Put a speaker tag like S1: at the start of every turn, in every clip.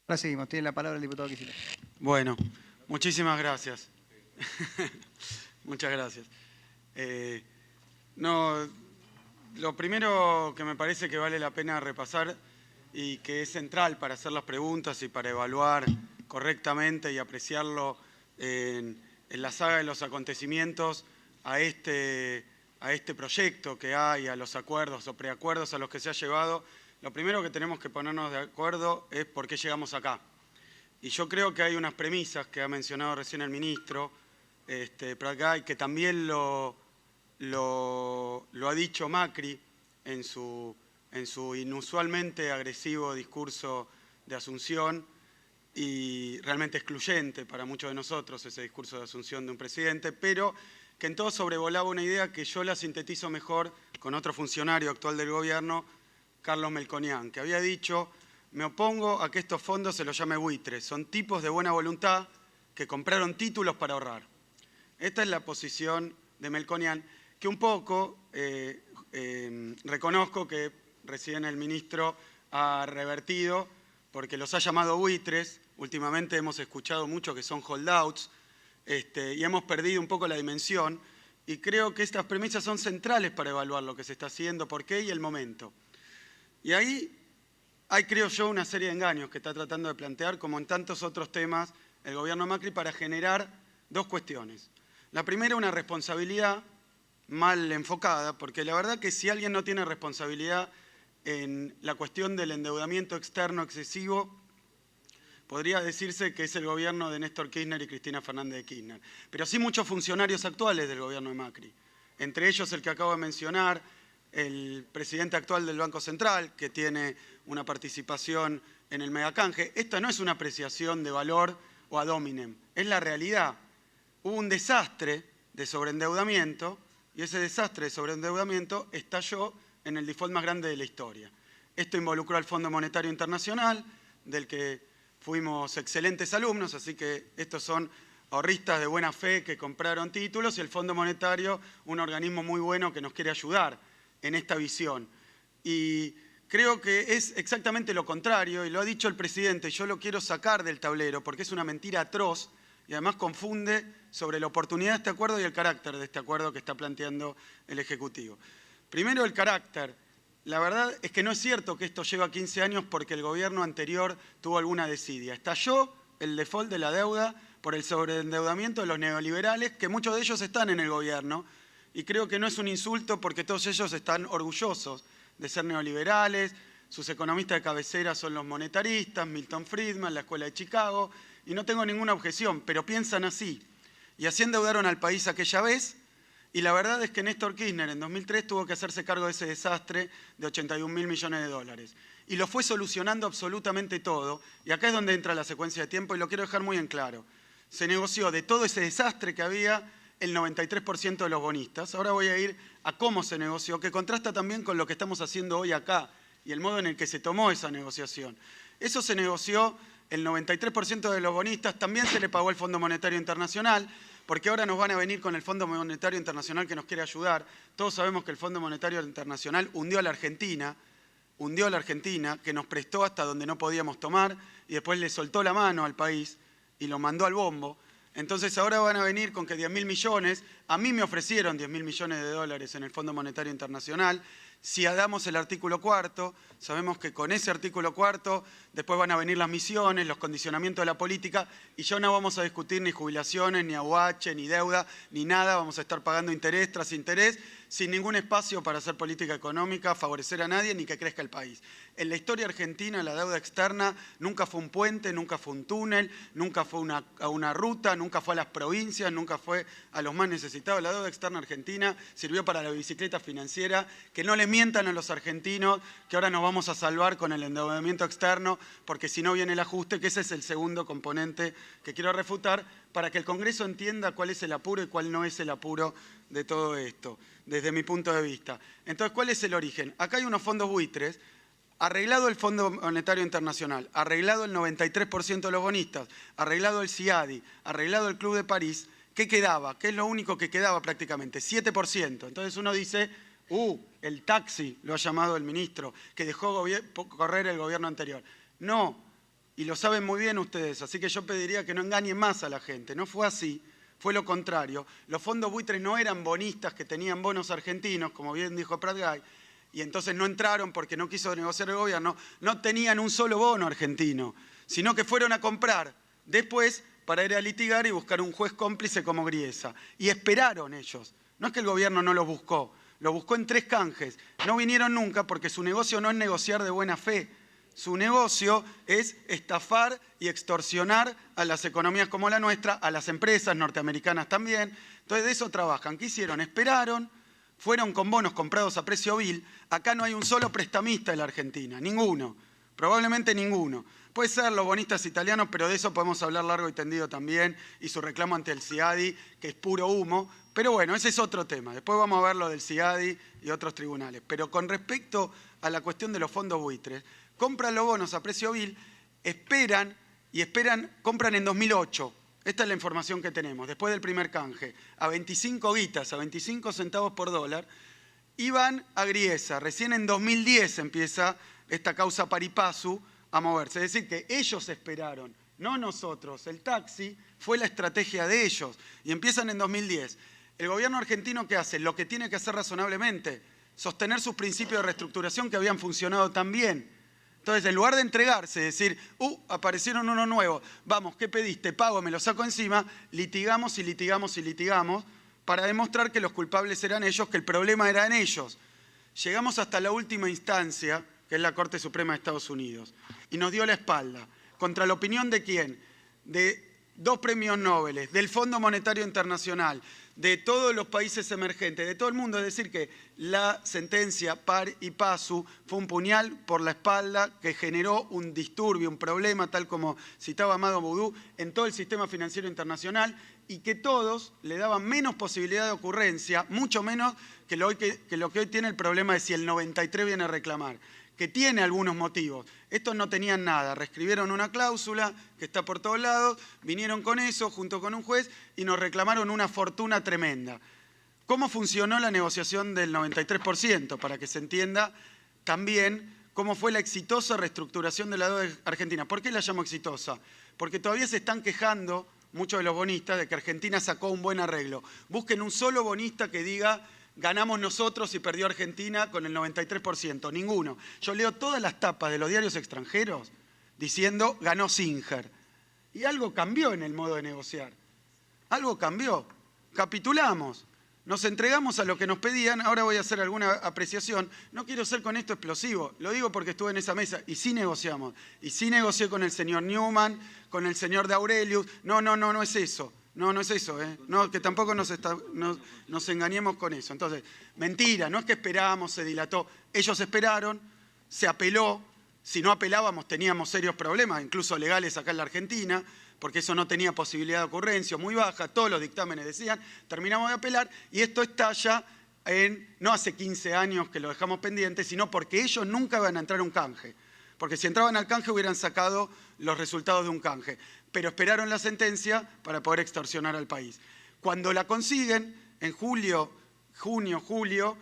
S1: Ahora seguimos, tiene la palabra el diputado Kicillof.
S2: Bueno, muchísimas gracias. Muchas gracias. Lo primero que me parece que vale la pena repasar y que es central para hacer las preguntas y para evaluar correctamente y apreciarlo en la saga de los acontecimientos a este proyecto que hay, a los acuerdos o preacuerdos a los que se ha llegado. Lo primero que tenemos que ponernos de acuerdo es por qué llegamos acá. Y yo creo que hay unas premisas que ha mencionado recién el ministro Pratgay, que también lo ha dicho Macri en su inusualmente agresivo discurso de Asunción y realmente excluyente para muchos de nosotros ese discurso de Asunción de un presidente, pero que en todo sobrevolaba una idea que yo la sintetizo mejor con otro funcionario actual del gobierno, Carlos Melconian, que había dicho: me opongo a que estos fondos se los llame buitres, son tipos de buena voluntad que compraron títulos para ahorrar. Esta es la posición de Melconian, que un poco reconozco que recién el ministro ha revertido, porque los ha llamado buitres. Últimamente hemos escuchado mucho que son holdouts y hemos perdido un poco la dimensión, y creo que estas premisas son centrales para evaluar lo que se está haciendo, por qué y el momento. Y ahí hay, creo yo, una serie de engaños que está tratando de plantear, como en tantos otros temas, el gobierno Macri para generar dos cuestiones. La primera, una responsabilidad mal enfocada, porque la verdad que si alguien no tiene responsabilidad en la cuestión del endeudamiento externo excesivo, podría decirse que es el gobierno de Néstor Kirchner y Cristina Fernández de Kirchner. Pero sí muchos funcionarios actuales del gobierno de Macri, entre ellos el que acabo de mencionar, el presidente actual del Banco Central, que tiene una participación en el megacanje. Esta no es una apreciación de valor o ad hominem, es la realidad. Hubo un desastre de sobreendeudamiento y ese desastre de sobreendeudamiento estalló en el default más grande de la historia. Esto involucró al Fondo Monetario Internacional, del que fuimos excelentes alumnos, así que estos son ahorristas de buena fe que compraron títulos, y el Fondo Monetario, un organismo muy bueno que nos quiere ayudar en esta visión. Y creo que es exactamente lo contrario, y lo ha dicho el presidente, yo lo quiero sacar del tablero porque es una mentira atroz y además confunde sobre la oportunidad de este acuerdo y el carácter de este acuerdo que está planteando el Ejecutivo. Primero, el carácter. La verdad es que no es cierto que esto lleva 15 años porque el gobierno anterior tuvo alguna desidia. Estalló el default de la deuda por el sobreendeudamiento de los neoliberales, que muchos de ellos están en el gobierno, y creo que no es un insulto porque todos ellos están orgullosos de ser neoliberales, sus economistas de cabecera son los monetaristas, Milton Friedman, la Escuela de Chicago, y no tengo ninguna objeción, pero piensan así. Y así endeudaron al país aquella vez, y la verdad es que Néstor Kirchner en 2003 tuvo que hacerse cargo de ese desastre de 81.000 millones de dólares. Y lo fue solucionando absolutamente todo, y acá es donde entra la secuencia de tiempo, y lo quiero dejar muy en claro. Se negoció de todo ese desastre que había el 93% de los bonistas. Ahora voy a ir a cómo se negoció, que contrasta también con lo que estamos haciendo hoy acá y el modo en el que se tomó esa negociación. Eso se negoció el 93% de los bonistas, también se le pagó el Fondo Monetario Internacional, porque ahora nos van a venir con el Fondo Monetario Internacional que nos quiere ayudar. Todos sabemos que el Fondo Monetario Internacional hundió a la Argentina, que nos prestó hasta donde no podíamos tomar y después le soltó la mano al país y lo mandó al bombo. Entonces ahora van a venir con que 10.000 millones, a mí me ofrecieron 10.000 millones de dólares en el Fondo Monetario Internacional. Si damos el artículo 4, sabemos que con ese artículo 4 después van a venir las misiones, los condicionamientos de la política, y ya no vamos a discutir ni jubilaciones, ni aguache, ni deuda, ni nada. Vamos a estar pagando interés tras interés, sin ningún espacio para hacer política económica, favorecer a nadie, ni que crezca el país. En la historia argentina, la deuda externa nunca fue un puente, nunca fue un túnel, nunca fue una ruta, nunca fue a las provincias, nunca fue a los más necesitados. La deuda externa argentina sirvió para la bicicleta financiera. Que no le mientan a los argentinos que ahora nos vamos a salvar con el endeudamiento externo, porque si no viene el ajuste, que ese es el segundo componente que quiero refutar, para que el Congreso entienda cuál es el apuro y cuál no es el apuro de todo esto, desde mi punto de vista. Entonces, ¿cuál es el origen? Acá hay unos fondos buitres, arreglado el Fondo Monetario Internacional, arreglado el 93% de los bonistas, arreglado el CIADI, arreglado el Club de París. ¿Qué quedaba? ¿Qué es lo único que quedaba prácticamente? 7%. Entonces uno dice, el taxi, lo ha llamado el ministro, que dejó correr el gobierno anterior. No, y lo saben muy bien ustedes, así que yo pediría que no engañen más a la gente. No fue así, fue lo contrario. Los fondos buitres no eran bonistas que tenían bonos argentinos, como bien dijo Pratgay, y entonces no entraron porque no quiso negociar el gobierno, no tenían un solo bono argentino, sino que fueron a comprar después para ir a litigar y buscar un juez cómplice como Griesa. Y esperaron ellos. No es que el gobierno no los buscó, lo buscó en 3 canjes. No vinieron nunca porque su negocio no es negociar de buena fe. Su negocio es estafar y extorsionar a las economías como la nuestra, a las empresas norteamericanas también. Entonces de eso trabajan. ¿Qué hicieron? Esperaron, fueron con bonos comprados a precio vil. Acá no hay un solo prestamista en la Argentina, ninguno, probablemente ninguno. Puede ser los bonistas italianos, pero de eso podemos hablar largo y tendido también, y su reclamo ante el CIADI, que es puro humo. Pero bueno, ese es otro tema. Después vamos a ver lo del CIADI y otros tribunales. Pero con respecto a la cuestión de los fondos buitres, compran los bonos a precio vil, esperan, compran en 2008. Esta es la información que tenemos, después del primer canje, a 25 guitas, a 25 centavos por dólar, y van a Griesa. Recién en 2010 empieza esta causa pari passu a moverse. Es decir, que ellos esperaron, no nosotros. El taxi fue la estrategia de ellos, y empiezan en 2010. El gobierno argentino, ¿qué hace? Lo que tiene que hacer razonablemente, sostener sus principios de reestructuración que habían funcionado tan bien. Entonces, en lugar de entregarse, decir, aparecieron uno nuevo, vamos, ¿qué pediste? Pago, me lo saco encima, litigamos y litigamos y litigamos para demostrar que los culpables eran ellos, que el problema era en ellos. Llegamos hasta la última instancia, que es la Corte Suprema de Estados Unidos, y nos dio la espalda. ¿Contra la opinión de quién? De 2 premios Nobel, del Fondo Monetario Internacional, de todos los países emergentes, de todo el mundo. Es decir, que la sentencia pari passu fue un puñal por la espalda que generó un disturbio, un problema, tal como citaba Amado Boudou, en todo el sistema financiero internacional, y que todos le daban menos posibilidad de ocurrencia, mucho menos que lo que hoy tiene el problema de si el 93 viene a reclamar, que tiene algunos motivos. Estos no tenían nada, reescribieron una cláusula que está por todos lados, vinieron con eso junto con un juez y nos reclamaron una fortuna tremenda. ¿Cómo funcionó la negociación del 93%? Para que se entienda también cómo fue la exitosa reestructuración de la deuda argentina. ¿Por qué la llamo exitosa? Porque todavía se están quejando muchos de los bonistas de que Argentina sacó un buen arreglo. Busquen un solo bonista que diga: ganamos nosotros y perdió Argentina con el 93%. Ninguno. Yo leo todas las tapas de los diarios extranjeros diciendo ganó Singer. Y algo cambió en el modo de negociar. Algo cambió. Capitulamos. Nos entregamos a lo que nos pedían. Ahora voy a hacer alguna apreciación. No quiero ser con esto explosivo. Lo digo porque estuve en esa mesa y sí negociamos. Y sí negocié con el señor Newman, con el señor de Aurelius. No es eso. No es eso, ¿eh? No, que tampoco nos engañemos con eso. Entonces, mentira, no es que esperábamos, se dilató. Ellos esperaron, se apeló. Si no apelábamos teníamos serios problemas, incluso legales acá en la Argentina, porque eso no tenía posibilidad de ocurrencia, muy baja, todos los dictámenes decían, terminamos de apelar y esto estalla no hace 15 años que lo dejamos pendiente, sino porque ellos nunca iban a entrar a un canje. Porque si entraban al canje hubieran sacado los resultados de un canje. Pero esperaron la sentencia para poder extorsionar al país. Cuando la consiguen, en junio, julio,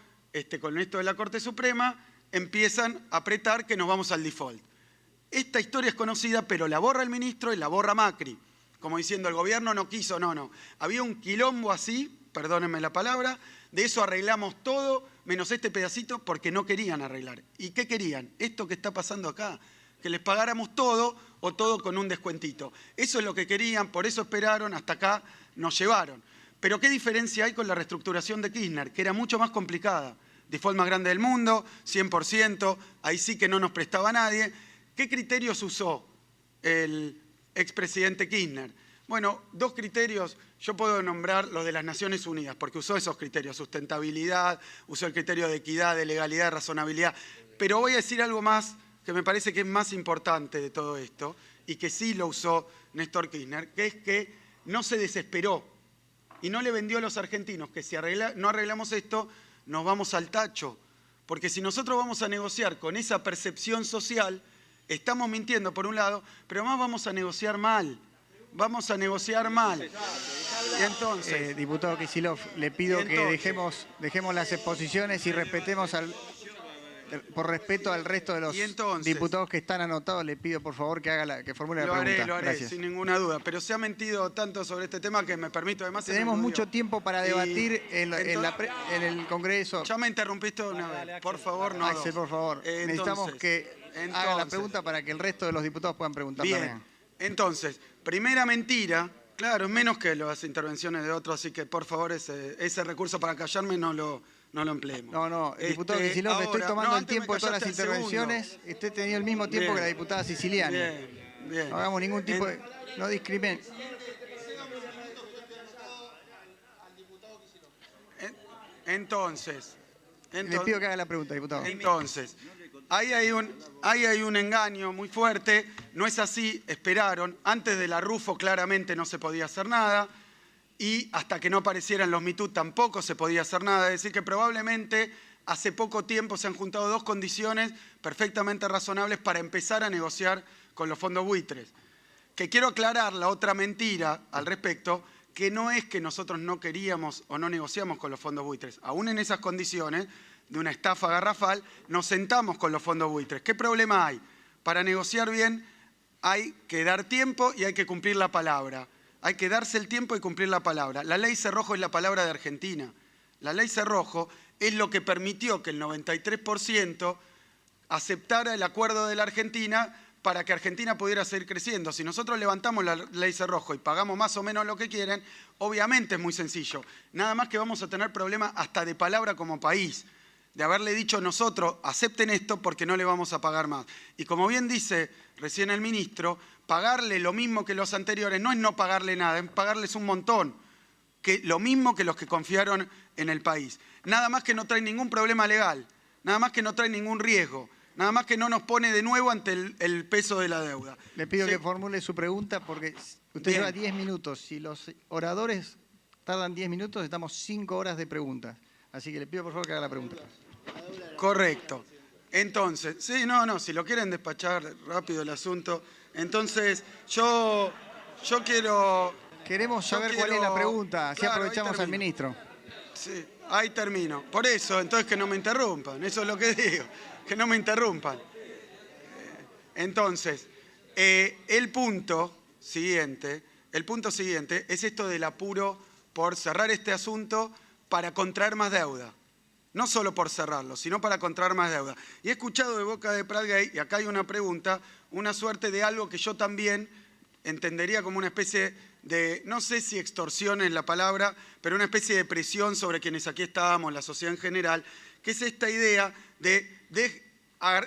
S2: con esto de la Corte Suprema, empiezan a apretar que nos vamos al default. Esta historia es conocida, pero la borra el ministro y la borra Macri. Como diciendo, el gobierno no quiso, no. Había un quilombo así, perdónenme la palabra, de eso arreglamos todo, menos este pedacito, porque no querían arreglar. ¿Y qué querían? Esto que está pasando acá, que les pagáramos todo o todo con un descuentito. Eso es lo que querían, por eso esperaron, hasta acá nos llevaron. Pero ¿qué diferencia hay con la reestructuración de Kirchner? Que era mucho más complicada. Default más grande del mundo, 100%, ahí sí que no nos prestaba nadie. ¿Qué criterios usó el expresidente Kirchner? Bueno, 2 criterios, yo puedo nombrar los de las Naciones Unidas, porque usó esos criterios, sustentabilidad, usó el criterio de equidad, de legalidad, de razonabilidad. Pero voy a decir algo más que me parece que es más importante de todo esto, y que sí lo usó Néstor Kirchner, que es que no se desesperó y no le vendió a los argentinos que si no arreglamos esto, nos vamos al tacho. Porque si nosotros vamos a negociar con esa percepción social, estamos mintiendo por un lado, pero además vamos a negociar mal. Vamos a negociar mal. Y entonces,
S1: diputado Kicillof, le pido que dejemos las exposiciones y respetemos al... por respeto al resto de los
S2: Y entonces,
S1: diputados que están anotados, le pido por favor que formule la pregunta.
S2: Lo haré,
S1: Gracias.
S2: sin ninguna duda. Pero se ha mentido tanto sobre este tema que me permito además...
S1: Tenemos mucho tiempo para debatir en el Congreso.
S2: Ya me interrumpiste una vez. Por favor, no
S1: Axel, por favor. Necesitamos que haga la pregunta para que el resto de los diputados puedan preguntar también.
S2: Entonces, primera mentira, claro, es menos que las intervenciones de otros, así que por favor ese recurso para callarme no lo empleemos.
S1: No, diputado Kicillof, estoy tomando el tiempo de todas las intervenciones. Usted tenía el mismo tiempo que la diputada Siciliani.
S2: Bien.
S1: No hagamos ningún tipo de... No discrimen.
S2: Entonces,
S1: le pido que haga la pregunta, diputado.
S2: Entonces, ahí hay un engaño muy fuerte. No es así, esperaron. Antes de la Rufo claramente no se podía hacer nada. Y hasta que no aparecieran los MeToo tampoco se podía hacer nada. Es decir, que probablemente hace poco tiempo se han juntado dos condiciones perfectamente razonables para empezar a negociar con los fondos buitres. Que quiero aclarar la otra mentira al respecto, que no es que nosotros no queríamos o no negociamos con los fondos buitres. Aún en esas condiciones de una estafa garrafal, nos sentamos con los fondos buitres. ¿Qué problema hay? Para negociar bien hay que dar tiempo y hay que cumplir la palabra. Hay que darse el tiempo y cumplir la palabra. La ley Cerrojo es la palabra de Argentina. La ley Cerrojo es lo que permitió que el 93% aceptara el acuerdo de la Argentina para que Argentina pudiera seguir creciendo. Si nosotros levantamos la ley Cerrojo y pagamos más o menos lo que quieren, obviamente es muy sencillo. Nada más que vamos a tener problemas hasta de palabra como país, de haberle dicho nosotros, acepten esto porque no le vamos a pagar más. Y como bien dice recién el ministro, pagarle lo mismo que los anteriores no es no pagarle nada, es pagarles un montón, que lo mismo que los que confiaron en el país. Nada más que no trae ningún problema legal, nada más que no trae ningún riesgo, nada más que no nos pone de nuevo ante el peso de la deuda.
S1: Le pido que formule su pregunta porque usted lleva 10 minutos. Si los oradores tardan 10 minutos, estamos 5 horas de preguntas. Así que le pido por favor que haga la pregunta.
S2: Correcto. Entonces, si lo quieren despachar rápido el asunto, entonces yo quiero...
S1: Queremos saber cuál es la pregunta, así aprovechamos al ministro.
S2: Sí, ahí termino. Por eso, entonces que no me interrumpan, eso es lo que digo, que no me interrumpan. Entonces, el punto siguiente es esto del apuro por cerrar este asunto para contraer más deuda. No solo por cerrarlo, sino para contraer más deuda. Y he escuchado de boca de Pratgate, y acá hay una pregunta, una suerte de algo que yo también entendería como una especie de, no sé si extorsión es la palabra, pero una especie de presión sobre quienes aquí estábamos, la sociedad en general, que es esta idea de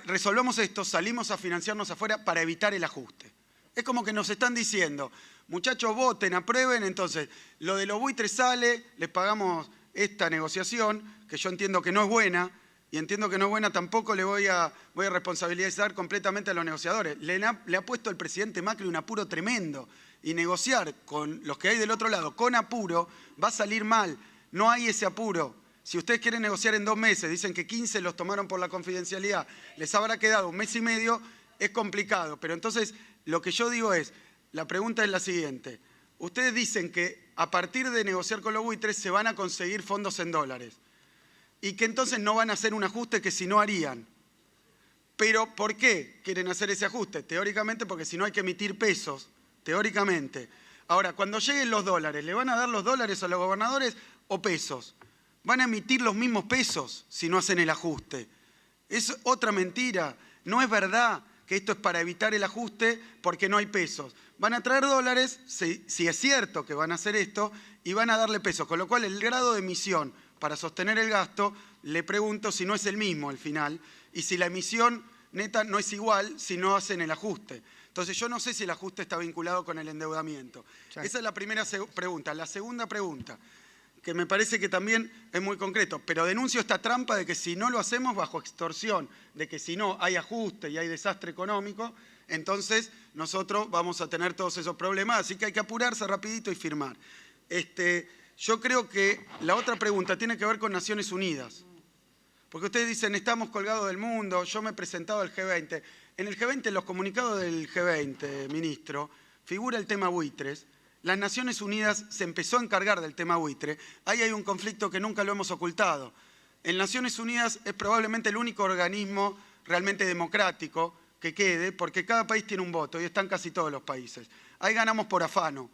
S2: resolvamos esto, salimos a financiarnos afuera para evitar el ajuste. Es como que nos están diciendo, muchachos, voten, aprueben, entonces lo de los buitres sale, les pagamos esta negociación, que yo entiendo que no es buena, y entiendo que no es buena, tampoco le voy a responsabilizar completamente a los negociadores. Le ha puesto el presidente Macri un apuro tremendo, y negociar con los que hay del otro lado con apuro va a salir mal. No hay ese apuro. Si ustedes quieren negociar en 2 meses, dicen que 15 los tomaron por la confidencialidad, les habrá quedado 1 mes y medio, es complicado. Pero entonces, lo que yo digo es, la pregunta es la siguiente. Ustedes dicen que a partir de negociar con los buitres se van a conseguir fondos en dólares y que entonces no van a hacer un ajuste que si no harían. Pero ¿por qué quieren hacer ese ajuste? Teóricamente porque si no hay que emitir pesos, teóricamente. Ahora, cuando lleguen los dólares, ¿le van a dar los dólares a los gobernadores o pesos? Van a emitir los mismos pesos si no hacen el ajuste. Es otra mentira. No es verdad que esto es para evitar el ajuste porque no hay pesos. Van a traer dólares, si es cierto que van a hacer esto, y van a darle pesos. Con lo cual, el grado de emisión para sostener el gasto, le pregunto si no es el mismo al final, y si la emisión neta no es igual si no hacen el ajuste. Entonces, yo no sé si el ajuste está vinculado con el endeudamiento. Sí. Esa es la primera pregunta. La segunda pregunta, que me parece que también es muy concreto, pero denuncio esta trampa de que si no lo hacemos bajo extorsión, de que si no hay ajuste y hay desastre económico, entonces nosotros vamos a tener todos esos problemas, así que hay que apurarse rapidito y firmar. Yo creo que la otra pregunta tiene que ver con Naciones Unidas, porque ustedes dicen, estamos colgados del mundo, yo me he presentado al G20. En el G20, en los comunicados del G20, ministro, figura el tema buitres. Las Naciones Unidas se empezó a encargar del tema buitre. Ahí hay un conflicto que nunca lo hemos ocultado. en Naciones Unidas es probablemente el único organismo realmente democrático que quede, porque cada país tiene un voto y están casi todos los países. Ahí ganamos por afano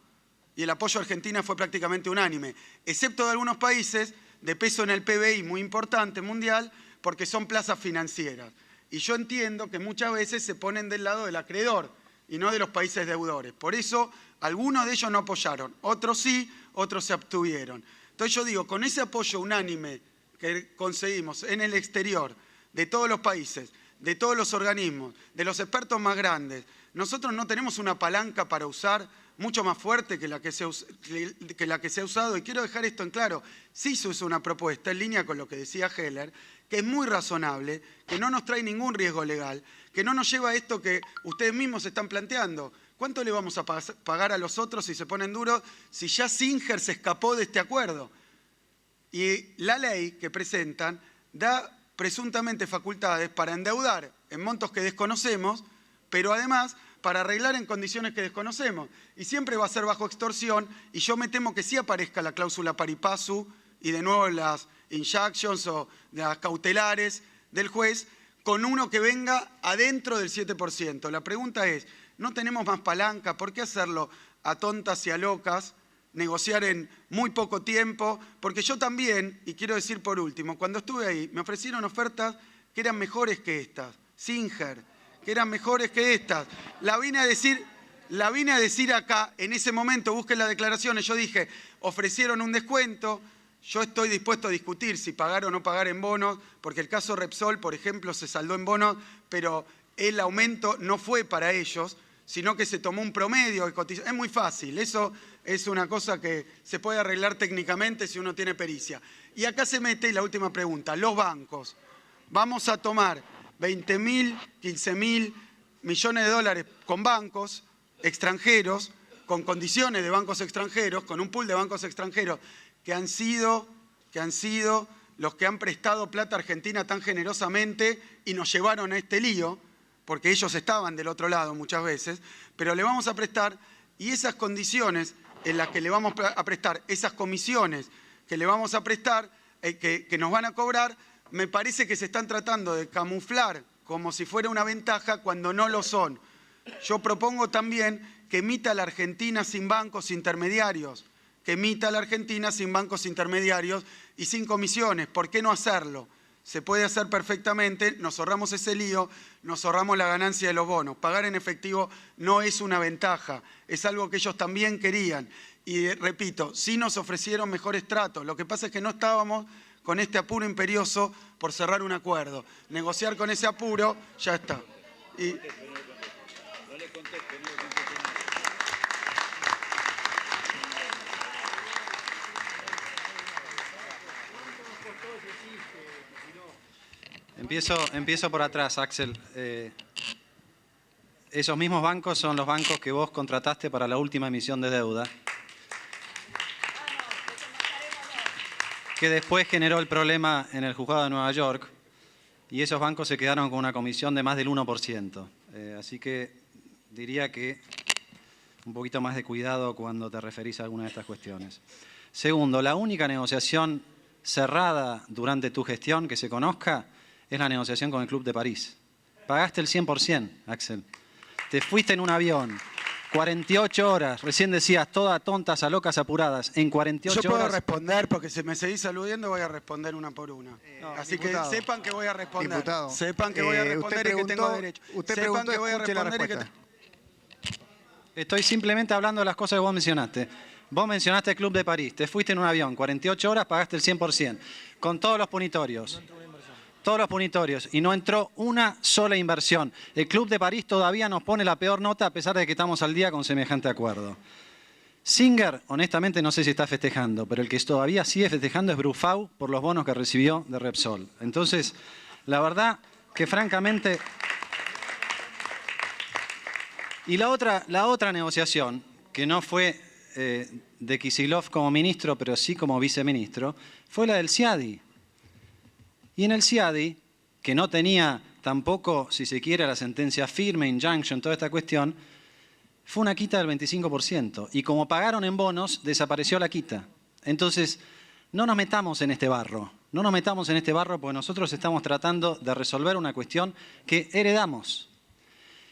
S2: y el apoyo a Argentina fue prácticamente unánime, excepto de algunos países de peso en el PBI muy importante mundial, porque son plazas financieras. Y yo entiendo que muchas veces se ponen del lado del acreedor y no de los países deudores. Por eso, algunos de ellos no apoyaron, otros sí, otros se abstuvieron. Entonces yo digo, con ese apoyo unánime que conseguimos en el exterior, de todos los países, de todos los organismos, de los expertos más grandes, nosotros no tenemos una palanca para usar mucho más fuerte que la que se ha usado. Y quiero dejar esto en claro, sí se usa una propuesta en línea con lo que decía Heller, que es muy razonable, que no nos trae ningún riesgo legal, que no nos lleva a esto que ustedes mismos están planteando. ¿Cuánto le vamos a pagar a los otros si se ponen duros si ya Singer se escapó de este acuerdo? Y la ley que presentan da presuntamente facultades para endeudar en montos que desconocemos, pero además para arreglar en condiciones que desconocemos. Y siempre va a ser bajo extorsión, y yo me temo que sí aparezca la cláusula pari passu y de nuevo las injunctions o las cautelares del juez con uno que venga adentro del 7%. La pregunta es, ¿no tenemos más palanca? ¿Por qué hacerlo a tontas y a locas? Negociar en muy poco tiempo, porque yo también, y quiero decir por último, cuando estuve ahí me ofrecieron ofertas que eran mejores que estas, Singer, que eran mejores que estas. La vine a decir acá, en ese momento, busquen las declaraciones, yo dije, ofrecieron un descuento, yo estoy dispuesto a discutir si pagar o no pagar en bonos, porque el caso Repsol, por ejemplo, se saldó en bonos, pero el aumento no fue para ellos, sino que se tomó un promedio de cotización. Es muy fácil, eso es una cosa que se puede arreglar técnicamente si uno tiene pericia. Y acá se mete la última pregunta, los bancos. Vamos a tomar 20.000, 15.000 millones de dólares con bancos extranjeros, con condiciones de bancos extranjeros, con un pool de bancos extranjeros que han sido los que han prestado plata a Argentina tan generosamente y nos llevaron a este lío, porque ellos estaban del otro lado muchas veces, pero le vamos a prestar, y esas condiciones en las que le vamos a prestar, esas comisiones que le vamos a prestar, que nos van a cobrar, me parece que se están tratando de camuflar como si fuera una ventaja cuando no lo son. Yo propongo también que emita la Argentina sin bancos intermediarios, que emita la Argentina sin bancos intermediarios y sin comisiones. ¿Por qué no hacerlo? Se puede hacer perfectamente, nos ahorramos ese lío, nos ahorramos la ganancia de los bonos. Pagar en efectivo no es una ventaja, es algo que ellos también querían. Y repito, sí nos ofrecieron mejores tratos, lo que pasa es que no estábamos con este apuro imperioso por cerrar un acuerdo. Negociar con ese apuro, ya está.
S3: Empiezo por atrás, Axel. Esos mismos bancos son los bancos que vos contrataste para la última emisión de deuda, que después generó el problema en el juzgado de Nueva York, y esos bancos se quedaron con una comisión de más del 1%. Así que diría que un poquito más de cuidado cuando te referís a alguna de estas cuestiones. Segundo, la única negociación cerrada durante tu gestión que se conozca es la negociación con el Club de París. Pagaste el 100%, Axel. Te fuiste en un avión, 48 horas, recién decías, todas tontas, a locas, apuradas, en 48 horas...
S2: Yo puedo responder, porque si me seguís saludiendo voy a responder una por una. Así
S1: diputado,
S2: que sepan que voy a responder.
S1: Diputado,
S2: sepan que voy a responder y que tengo derecho.
S1: Usted
S2: sepan
S1: preguntó,
S2: que voy a
S1: escuche la
S2: responder y que...
S1: respuesta.
S3: Estoy simplemente hablando de las cosas que vos mencionaste. Vos mencionaste el Club de París, te fuiste en un avión, 48 horas, pagaste el 100%, con todos los punitorios. Todos los punitorios, y no entró una sola inversión. El Club de París todavía nos pone la peor nota a pesar de que estamos al día con semejante acuerdo. Singer, honestamente, no sé si está festejando, pero el que todavía sigue festejando es Brufau por los bonos que recibió de Repsol. Entonces, la verdad que francamente... Y la otra negociación, que no fue de Kicillof como ministro, pero sí como viceministro, fue la del CIADI. Y en el CIADI, que no tenía tampoco, si se quiere, la sentencia firme, injunction, toda esta cuestión, fue una quita del 25%. Y como pagaron en bonos, desapareció la quita. Entonces, no nos metamos en este barro. No nos metamos en este barro porque nosotros estamos tratando de resolver una cuestión que heredamos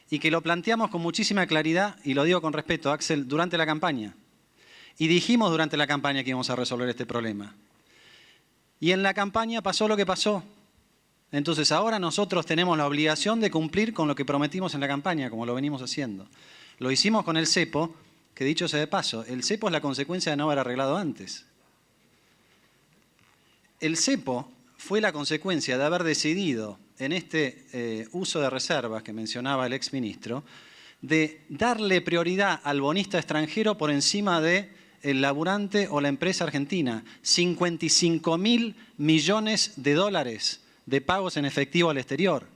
S3: y que lo planteamos con muchísima claridad, y lo digo con respeto, Axel, durante la campaña. Y dijimos durante la campaña que íbamos a resolver este problema. Y en la campaña pasó lo que pasó. Entonces ahora nosotros tenemos la obligación de cumplir con lo que prometimos en la campaña, como lo venimos haciendo. Lo hicimos con el cepo, que dicho sea de paso, el cepo es la consecuencia de no haber arreglado antes. El cepo fue la consecuencia de haber decidido en este uso de reservas que mencionaba el exministro, de darle prioridad al bonista extranjero por encima del laburante o la empresa argentina. 55.000 millones de dólares de pagos en efectivo al exterior.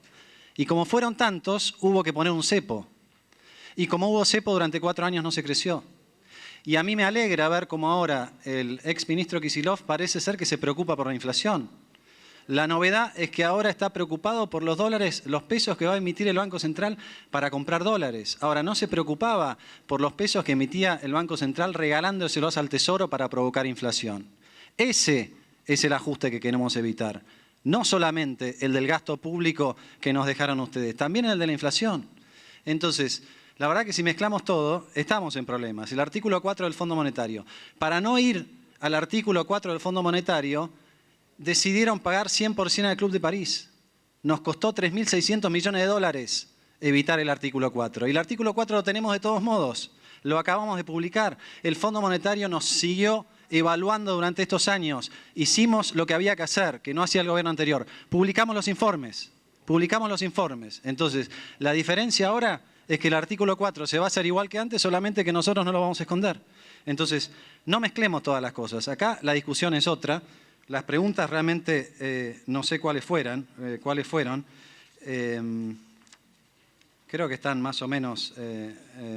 S3: Y como fueron tantos, hubo que poner un cepo. Y como hubo cepo durante 4 años no se creció. Y a mí me alegra ver cómo ahora el exministro Kicillof parece ser que se preocupa por la inflación. La novedad es que ahora está preocupado por los dólares, los pesos que va a emitir el Banco Central para comprar dólares. Ahora, no se preocupaba por los pesos que emitía el Banco Central regalándoselos al Tesoro para provocar inflación. Ese es el ajuste que queremos evitar. No solamente el del gasto público que nos dejaron ustedes, también el de la inflación. Entonces, la verdad que si mezclamos todo, estamos en problemas. El artículo 4 del Fondo Monetario. Para no ir al artículo 4 del Fondo Monetario, decidieron pagar 100% al Club de París. Nos costó 3.600 millones de dólares evitar el artículo 4. Y el artículo 4 lo tenemos de todos modos. Lo acabamos de publicar. El Fondo Monetario nos siguió evaluando durante estos años. Hicimos lo que había que hacer, que no hacía el gobierno anterior. Publicamos los informes. Entonces, la diferencia ahora es que el artículo 4 se va a hacer igual que antes, solamente que nosotros no lo vamos a esconder. Entonces, no mezclemos todas las cosas. Acá la discusión es otra. Las preguntas realmente no sé cuáles fueron. Creo que están más o menos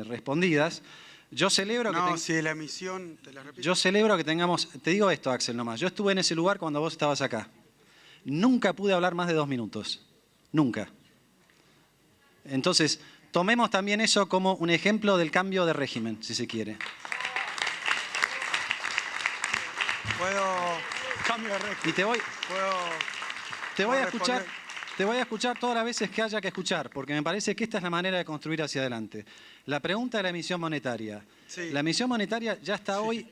S3: respondidas. Yo celebro que
S2: si la emisión, te la repito.
S3: Yo celebro que tengamos... Te digo esto, Axel, nomás. Yo estuve en ese lugar cuando vos estabas acá. Nunca pude hablar más de 2 minutos. Nunca. Entonces, tomemos también eso como un ejemplo del cambio de régimen, si se quiere.
S2: Cambio de régimen.
S3: Y te voy a escuchar todas las veces que haya que escuchar, porque me parece que esta es la manera de construir hacia adelante. La pregunta de la emisión monetaria.
S2: Sí.
S3: La emisión monetaria ya está hoy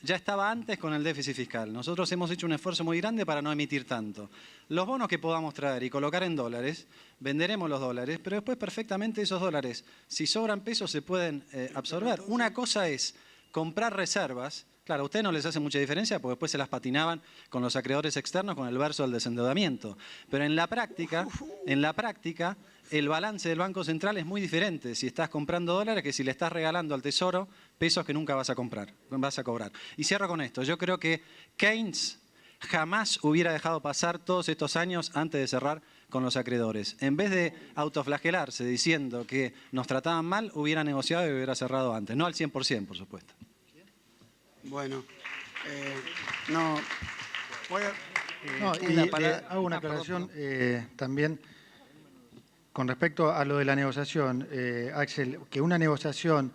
S3: ya estaba antes con el déficit fiscal. Nosotros hemos hecho un esfuerzo muy grande para no emitir tanto. Los bonos que podamos traer y colocar en dólares, venderemos los dólares, pero después perfectamente esos dólares, si sobran pesos, se pueden absorber. Una cosa es comprar reservas. Claro, a ustedes no les hace mucha diferencia porque después se las patinaban con los acreedores externos con el verso del desendeudamiento. Pero en la práctica, el balance del Banco Central es muy diferente si estás comprando dólares que si le estás regalando al Tesoro pesos que nunca vas a cobrar. Y cierro con esto. Yo creo que Keynes jamás hubiera dejado pasar todos estos años antes de cerrar con los acreedores. En vez de autoflagelarse diciendo que nos trataban mal, hubiera negociado y hubiera cerrado antes. No al 100%, por supuesto.
S2: Bueno,
S1: hago una aclaración también con respecto a lo de la negociación, Axel, que una negociación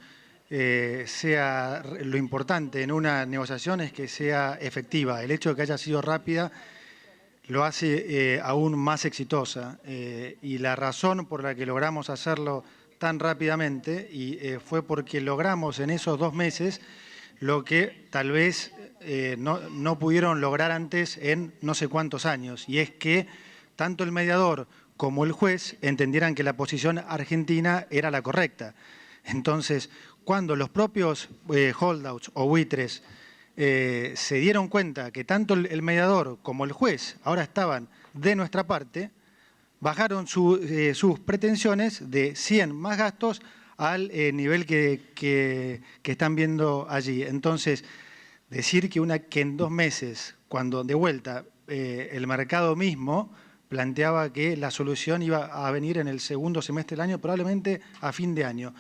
S1: sea lo importante en una negociación es que sea efectiva. El hecho de que haya sido rápida lo hace aún más exitosa y la razón por la que logramos hacerlo tan rápidamente fue porque logramos en esos 2 meses lo que tal vez no pudieron lograr antes en no sé cuántos años, y es que tanto el mediador como el juez entendieran que la posición argentina era la correcta. Entonces, cuando los propios holdouts o buitres se dieron cuenta que tanto el mediador como el juez ahora estaban de nuestra parte, bajaron sus pretensiones de 100 más gastos al nivel que están viendo allí. Entonces, decir que en 2 meses, cuando de vuelta el mercado mismo planteaba que la solución iba a venir en el segundo semestre del año, probablemente a fin de año,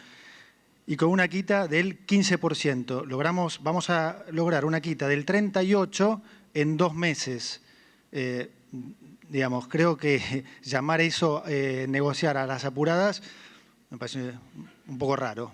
S1: y con una quita del 15%. Vamos a lograr una quita del 38% en 2 meses. Digamos, creo que llamar eso negociar a las apuradas me parece un poco raro.